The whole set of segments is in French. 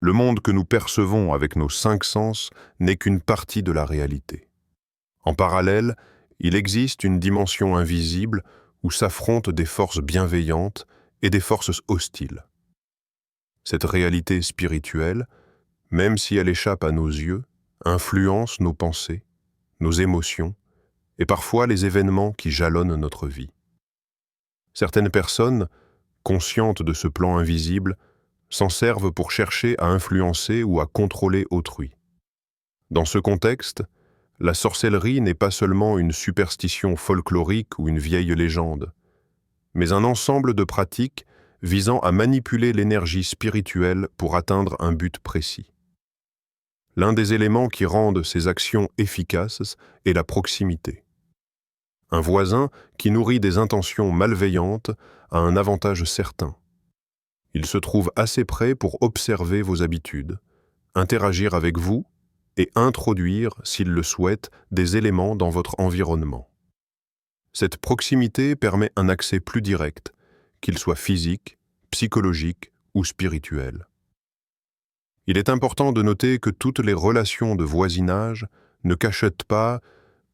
Le monde que nous percevons avec nos 5 sens n'est qu'une partie de la réalité. En parallèle, il existe une dimension invisible où s'affrontent des forces bienveillantes et des forces hostiles. Cette réalité spirituelle, même si elle échappe à nos yeux, influence nos pensées, nos émotions et parfois les événements qui jalonnent notre vie. Certaines personnes, conscientes de ce plan invisible, s'en servent pour chercher à influencer ou à contrôler autrui. Dans ce contexte, la sorcellerie n'est pas seulement une superstition folklorique ou une vieille légende, mais un ensemble de pratiques visant à manipuler l'énergie spirituelle pour atteindre un but précis. L'un des éléments qui rendent ces actions efficaces est la proximité. Un voisin qui nourrit des intentions malveillantes a un avantage certain. Il se trouve assez près pour observer vos habitudes, interagir avec vous et introduire, s'il le souhaite, des éléments dans votre environnement. Cette proximité permet un accès plus direct, qu'il soit physique, psychologique ou spirituel. Il est important de noter que toutes les relations de voisinage ne cachent pas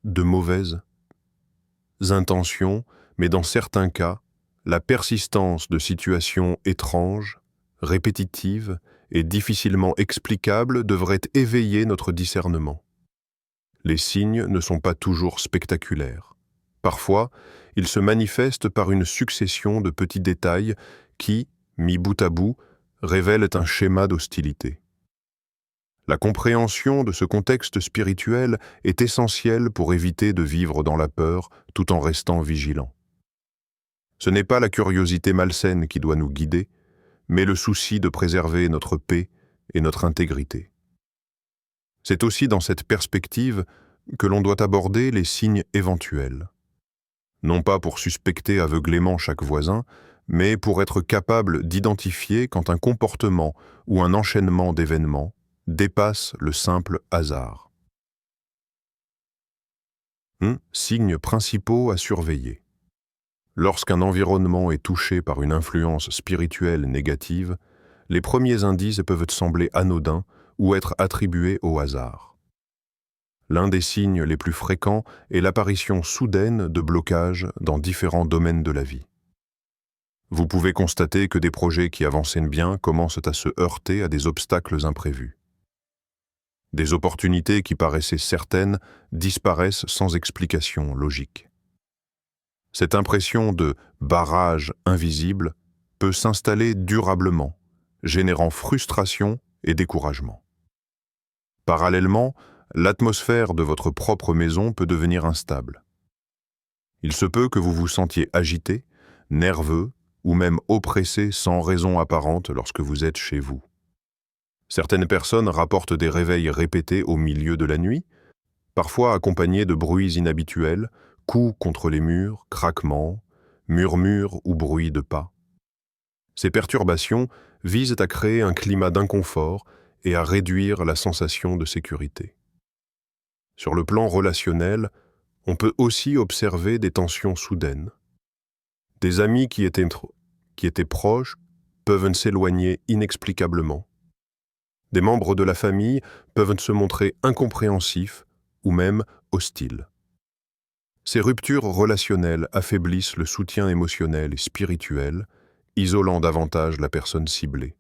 de mauvaises intentions, mais dans certains cas, la persistance de situations étranges, répétitives et difficilement explicables devrait éveiller notre discernement. Les signes ne sont pas toujours spectaculaires. Parfois, ils se manifestent par une succession de petits détails qui, mis bout à bout, révèlent un schéma d'hostilité. La compréhension de ce contexte spirituel est essentielle pour éviter de vivre dans la peur tout en restant vigilant. Ce n'est pas la curiosité malsaine qui doit nous guider, mais le souci de préserver notre paix et notre intégrité. C'est aussi dans cette perspective que l'on doit aborder les signes éventuels. Non pas pour suspecter aveuglément chaque voisin, mais pour être capable d'identifier quand un comportement ou un enchaînement d'événements dépasse le simple hasard. Signes principaux à surveiller. Lorsqu'un environnement est touché par une influence spirituelle négative, les premiers indices peuvent sembler anodins ou être attribués au hasard. L'un des signes les plus fréquents est l'apparition soudaine de blocages dans différents domaines de la vie. Vous pouvez constater que des projets qui avançaient bien commencent à se heurter à des obstacles imprévus. Des opportunités qui paraissaient certaines disparaissent sans explication logique. Cette impression de barrage invisible peut s'installer durablement, générant frustration et découragement. Parallèlement, l'atmosphère de votre propre maison peut devenir instable. Il se peut que vous vous sentiez agité, nerveux ou même oppressé sans raison apparente lorsque vous êtes chez vous. Certaines personnes rapportent des réveils répétés au milieu de la nuit, parfois accompagnés de bruits inhabituels, coups contre les murs, craquements, murmures ou bruits de pas. Ces perturbations visent à créer un climat d'inconfort et à réduire la sensation de sécurité. Sur le plan relationnel, on peut aussi observer des tensions soudaines. Des amis qui étaient proches peuvent s'éloigner inexplicablement. Des membres de la famille peuvent se montrer incompréhensifs ou même hostiles. Ces ruptures relationnelles affaiblissent le soutien émotionnel et spirituel, isolant davantage la personne ciblée.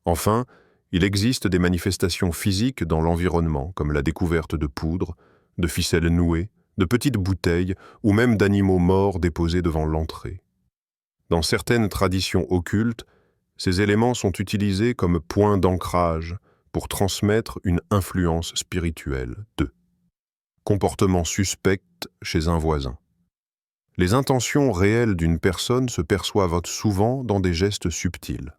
Enfin, il existe des manifestations physiques dans l'environnement, comme la découverte de poudre, de ficelles nouées, de petites bouteilles ou même d'animaux morts déposés devant l'entrée. Dans certaines traditions occultes, ces éléments sont utilisés comme points d'ancrage pour transmettre une influence spirituelle. 2. Comportement suspect chez un voisin. Les intentions réelles d'une personne se perçoivent souvent dans des gestes subtils.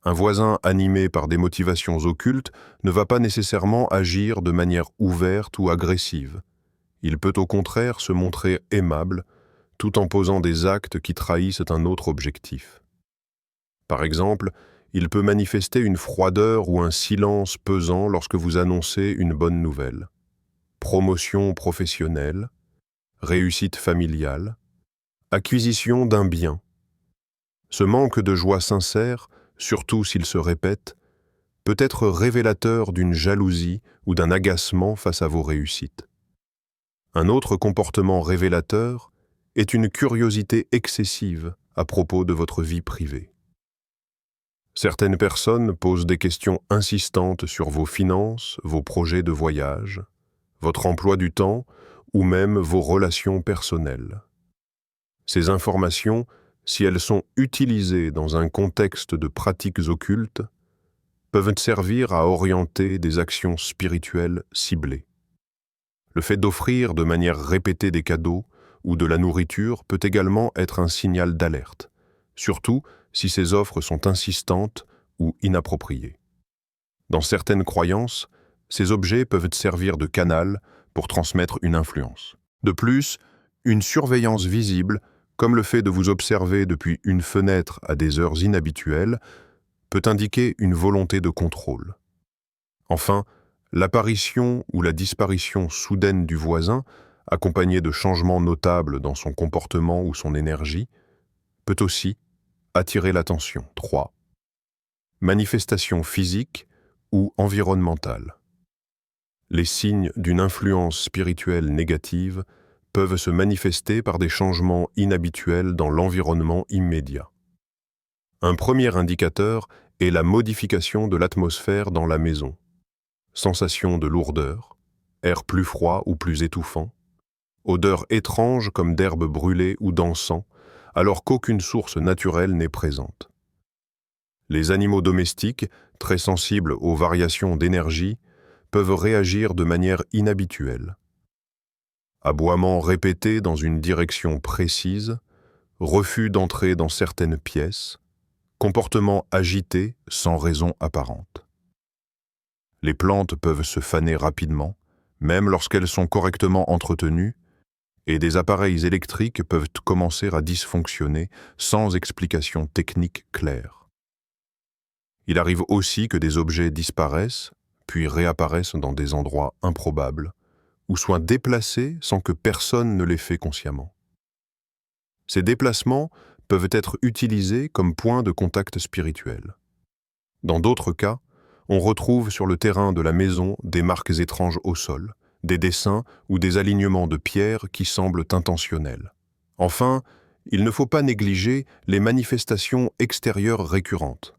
Un voisin animé par des motivations occultes ne va pas nécessairement agir de manière ouverte ou agressive. Il peut au contraire se montrer aimable, tout en posant des actes qui trahissent un autre objectif. Par exemple, il peut manifester une froideur ou un silence pesant lorsque vous annoncez une bonne nouvelle. Promotion professionnelle, réussite familiale, acquisition d'un bien. Ce manque de joie sincère surtout s'il se répète, peut être révélateur d'une jalousie ou d'un agacement face à vos réussites. Un autre comportement révélateur est une curiosité excessive à propos de votre vie privée. Certaines personnes posent des questions insistantes sur vos finances, vos projets de voyage, votre emploi du temps ou même vos relations personnelles. Ces informations, si elles sont utilisées dans un contexte de pratiques occultes, peuvent servir à orienter des actions spirituelles ciblées. Le fait d'offrir de manière répétée des cadeaux ou de la nourriture peut également être un signal d'alerte, surtout si ces offres sont insistantes ou inappropriées. Dans certaines croyances, ces objets peuvent servir de canal pour transmettre une influence. De plus, une surveillance visible, comme le fait de vous observer depuis une fenêtre à des heures inhabituelles, peut indiquer une volonté de contrôle. Enfin, l'apparition ou la disparition soudaine du voisin, accompagnée de changements notables dans son comportement ou son énergie, peut aussi attirer l'attention. 3. Manifestations physiques ou environnementales. Les signes d'une influence spirituelle négative peuvent se manifester par des changements inhabituels dans l'environnement immédiat. Un premier indicateur est la modification de l'atmosphère dans la maison. Sensation de lourdeur, air plus froid ou plus étouffant, odeurs étranges comme d'herbes brûlées ou d'encens, alors qu'aucune source naturelle n'est présente. Les animaux domestiques, très sensibles aux variations d'énergie, peuvent réagir de manière inhabituelle. Aboiements répétés dans une direction précise, refus d'entrer dans certaines pièces, comportements agités sans raison apparente. Les plantes peuvent se faner rapidement, même lorsqu'elles sont correctement entretenues, et des appareils électriques peuvent commencer à dysfonctionner sans explication technique claire. Il arrive aussi que des objets disparaissent, puis réapparaissent dans des endroits improbables, ou soient déplacés sans que personne ne les fait consciemment. Ces déplacements peuvent être utilisés comme point de contact spirituel. Dans d'autres cas, on retrouve sur le terrain de la maison des marques étranges au sol, des dessins ou des alignements de pierres qui semblent intentionnels. Enfin, il ne faut pas négliger les manifestations extérieures récurrentes.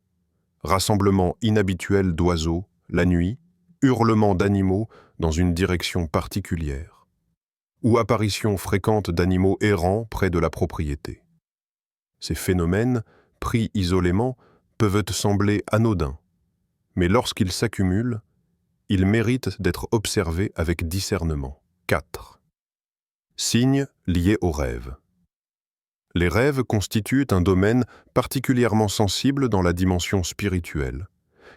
Rassemblements inhabituels d'oiseaux, la nuit, hurlements d'animaux dans une direction particulière, ou apparitions fréquentes d'animaux errants près de la propriété. Ces phénomènes, pris isolément, peuvent sembler anodins, mais lorsqu'ils s'accumulent, ils méritent d'être observés avec discernement. 4. Signes liés aux rêves. Les rêves constituent un domaine particulièrement sensible dans la dimension spirituelle,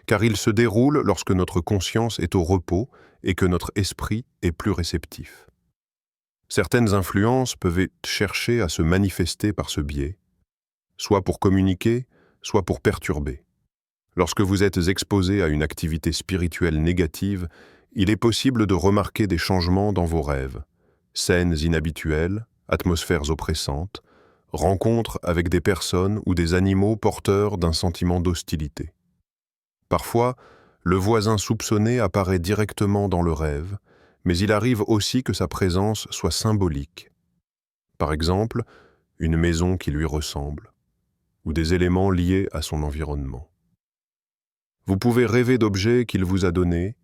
car ils se déroulent lorsque notre conscience est au repos et que notre esprit est plus réceptif. Certaines influences peuvent chercher à se manifester par ce biais, soit pour communiquer, soit pour perturber. Lorsque vous êtes exposé à une activité spirituelle négative, il est possible de remarquer des changements dans vos rêves, scènes inhabituelles, atmosphères oppressantes, rencontres avec des personnes ou des animaux porteurs d'un sentiment d'hostilité. Parfois, le voisin soupçonné apparaît directement dans le rêve, mais il arrive aussi que sa présence soit symbolique. Par exemple, une maison qui lui ressemble, ou des éléments liés à son environnement. Vous pouvez rêver d'objets qu'il vous a donnés,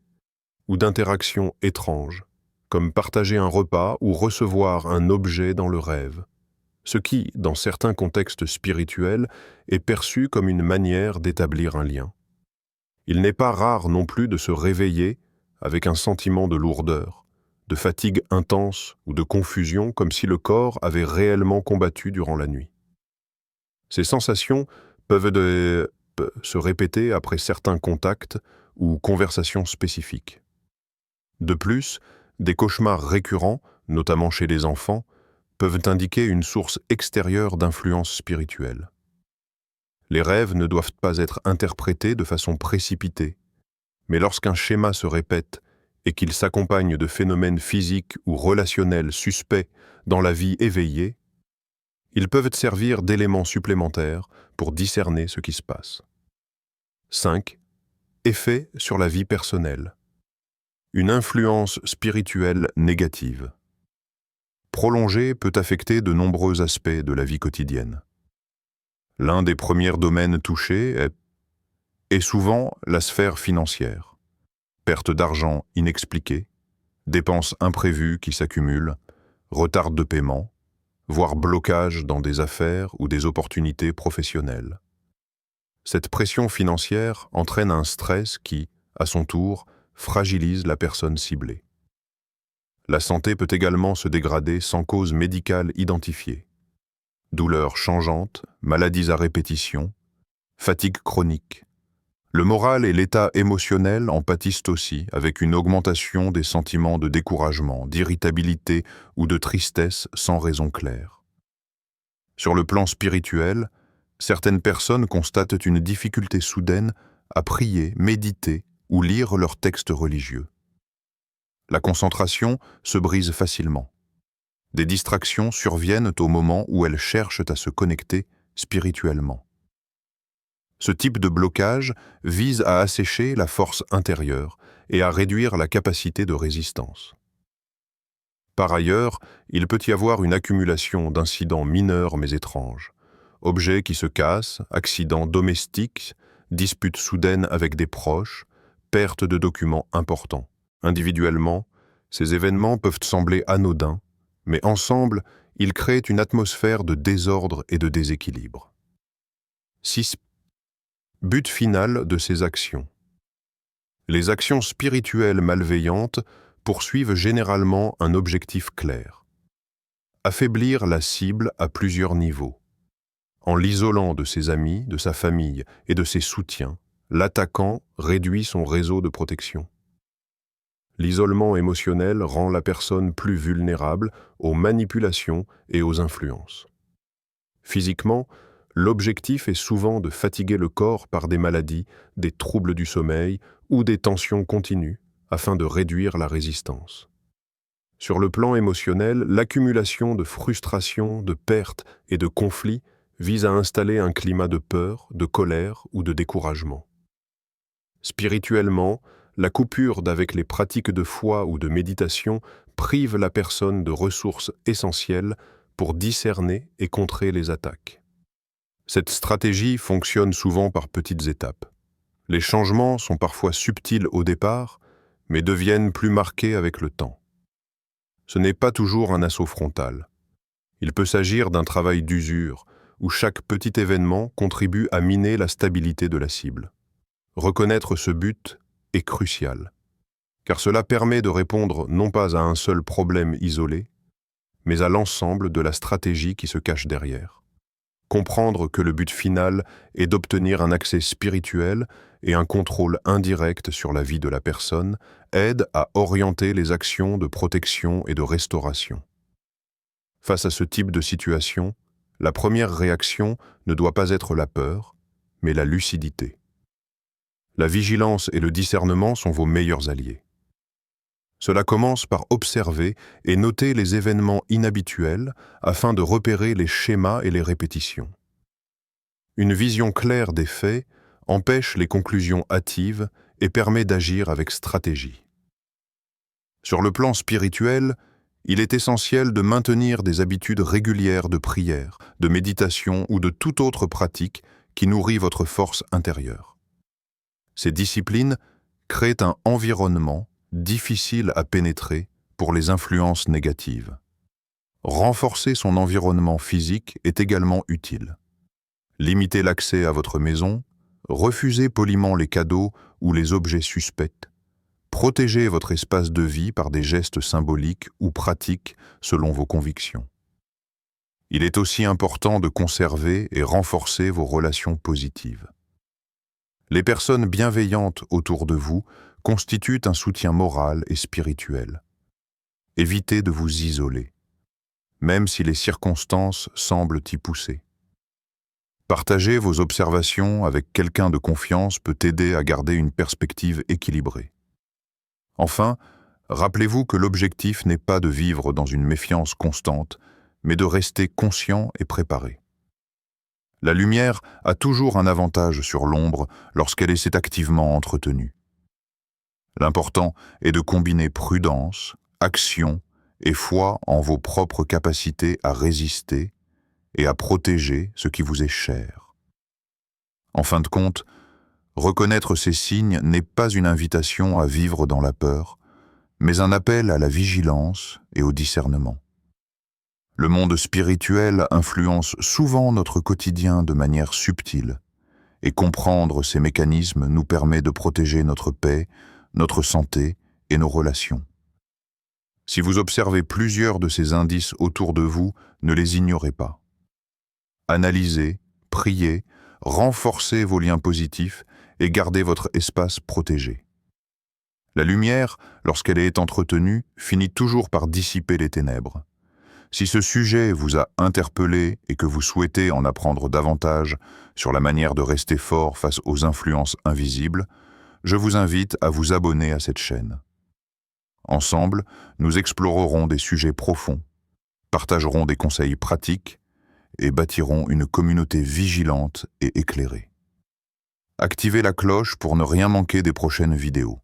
ou d'interactions étranges, comme partager un repas ou recevoir un objet dans le rêve, ce qui, dans certains contextes spirituels, est perçu comme une manière d'établir un lien. Il n'est pas rare non plus de se réveiller avec un sentiment de lourdeur, de fatigue intense ou de confusion comme si le corps avait réellement combattu durant la nuit. Ces sensations peuvent se répéter après certains contacts ou conversations spécifiques. De plus, des cauchemars récurrents, notamment chez les enfants, peuvent indiquer une source extérieure d'influence spirituelle. Les rêves ne doivent pas être interprétés de façon précipitée, mais lorsqu'un schéma se répète et qu'il s'accompagne de phénomènes physiques ou relationnels suspects dans la vie éveillée, ils peuvent servir d'éléments supplémentaires pour discerner ce qui se passe. 5. Effet sur la vie personnelle. Une influence spirituelle négative. Prolongée peut affecter de nombreux aspects de la vie quotidienne. L'un des premiers domaines touchés est souvent la sphère financière. Perte d'argent inexpliquée, dépenses imprévues qui s'accumulent, retard de paiement, voire blocage dans des affaires ou des opportunités professionnelles. Cette pression financière entraîne un stress qui, à son tour, fragilise la personne ciblée. La santé peut également se dégrader sans cause médicale identifiée. Douleurs changeantes, maladies à répétition, fatigue chronique. Le moral et l'état émotionnel en pâtissent aussi, avec une augmentation des sentiments de découragement, d'irritabilité ou de tristesse sans raison claire. Sur le plan spirituel, certaines personnes constatent une difficulté soudaine à prier, méditer ou lire leurs textes religieux. La concentration se brise facilement. Des distractions surviennent au moment où elles cherchent à se connecter spirituellement. Ce type de blocage vise à assécher la force intérieure et à réduire la capacité de résistance. Par ailleurs, il peut y avoir une accumulation d'incidents mineurs mais étranges. Objets qui se cassent, accidents domestiques, disputes soudaines avec des proches, perte de documents importants. Individuellement, ces événements peuvent sembler anodins, mais ensemble, ils créent une atmosphère de désordre et de déséquilibre. 6. But final de ces actions. Les actions spirituelles malveillantes poursuivent généralement un objectif clair. Affaiblir la cible à plusieurs niveaux. En l'isolant de ses amis, de sa famille et de ses soutiens, l'attaquant réduit son réseau de protection. L'isolement émotionnel rend la personne plus vulnérable aux manipulations et aux influences. Physiquement, l'objectif est souvent de fatiguer le corps par des maladies, des troubles du sommeil ou des tensions continues afin de réduire la résistance. Sur le plan émotionnel, l'accumulation de frustrations, de pertes et de conflits vise à installer un climat de peur, de colère ou de découragement. Spirituellement, la coupure d'avec les pratiques de foi ou de méditation prive la personne de ressources essentielles pour discerner et contrer les attaques. Cette stratégie fonctionne souvent par petites étapes. Les changements sont parfois subtils au départ, mais deviennent plus marqués avec le temps. Ce n'est pas toujours un assaut frontal. Il peut s'agir d'un travail d'usure, où chaque petit événement contribue à miner la stabilité de la cible. Reconnaître ce but est crucial, car cela permet de répondre non pas à un seul problème isolé, mais à l'ensemble de la stratégie qui se cache derrière. Comprendre que le but final est d'obtenir un accès spirituel et un contrôle indirect sur la vie de la personne aide à orienter les actions de protection et de restauration. Face à ce type de situation, la première réaction ne doit pas être la peur, mais la lucidité. La vigilance et le discernement sont vos meilleurs alliés. Cela commence par observer et noter les événements inhabituels afin de repérer les schémas et les répétitions. Une vision claire des faits empêche les conclusions hâtives et permet d'agir avec stratégie. Sur le plan spirituel, il est essentiel de maintenir des habitudes régulières de prière, de méditation ou de toute autre pratique qui nourrit votre force intérieure. Ces disciplines créent un environnement difficile à pénétrer pour les influences négatives. Renforcer son environnement physique est également utile. Limitez l'accès à votre maison, refusez poliment les cadeaux ou les objets suspects, protégez votre espace de vie par des gestes symboliques ou pratiques selon vos convictions. Il est aussi important de conserver et renforcer vos relations positives. Les personnes bienveillantes autour de vous constituent un soutien moral et spirituel. Évitez de vous isoler, même si les circonstances semblent y pousser. Partager vos observations avec quelqu'un de confiance peut aider à garder une perspective équilibrée. Enfin, rappelez-vous que l'objectif n'est pas de vivre dans une méfiance constante, mais de rester conscient et préparé. La lumière a toujours un avantage sur l'ombre lorsqu'elle est activement entretenue. L'important est de combiner prudence, action et foi en vos propres capacités à résister et à protéger ce qui vous est cher. En fin de compte, reconnaître ces signes n'est pas une invitation à vivre dans la peur, mais un appel à la vigilance et au discernement. Le monde spirituel influence souvent notre quotidien de manière subtile, et comprendre ces mécanismes nous permet de protéger notre paix, notre santé et nos relations. Si vous observez plusieurs de ces indices autour de vous, ne les ignorez pas. Analysez, priez, renforcez vos liens positifs et gardez votre espace protégé. La lumière, lorsqu'elle est entretenue, finit toujours par dissiper les ténèbres. Si ce sujet vous a interpellé et que vous souhaitez en apprendre davantage sur la manière de rester fort face aux influences invisibles, je vous invite à vous abonner à cette chaîne. Ensemble, nous explorerons des sujets profonds, partagerons des conseils pratiques et bâtirons une communauté vigilante et éclairée. Activez la cloche pour ne rien manquer des prochaines vidéos.